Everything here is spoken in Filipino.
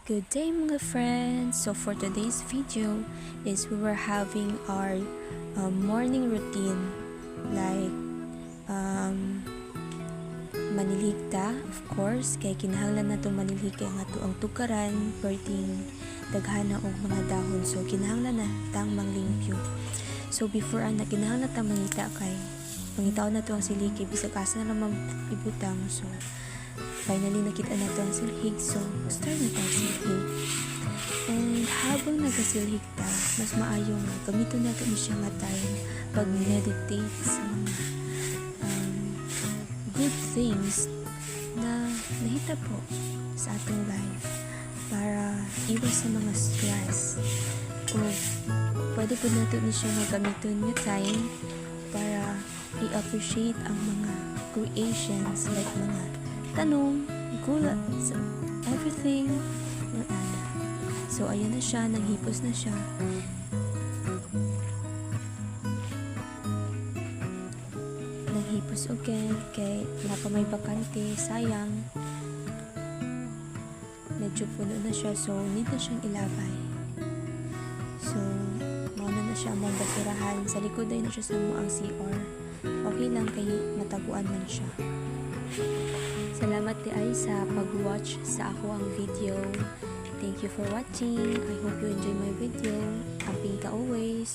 Good day mga friends! So for today's video is we were having our morning routine like maniligta of course kay kinahanglan nato manilhig kay nga ang tukaran perting daghana og mga dahon, so kinahanglan na tang manglimpyo. So before ana kinahanglan ta mangita kay pangitaw na to ang siliki bisag asa na naman ibutang. So finally nakita na to ang silhig, so start na tang silhig. And habang nagasilhig ta, mas maayo nga gamiton nato ni siya nga time pag-meditate sa mga good things na nahita po sa atong life para iwas sa mga stress. O pwede po nato ni siya nga gamiton nga time para i-appreciate ang mga creations like mga tanong, gulat, so everything ng ana. So ayan na siya, naghipos na siya. Naghipos again kay napamay bakante, sayang. Medyo puno na siya, so need na siyang ilabay. So mauna na siya mong basurahan. Sa likod ay na siya sa ang CR. Okay lang kay mataguan man siya. Salamat di ay sa pag-watch sa ako ang video. Thank you for watching. I hope you enjoy my video. Happy ka always.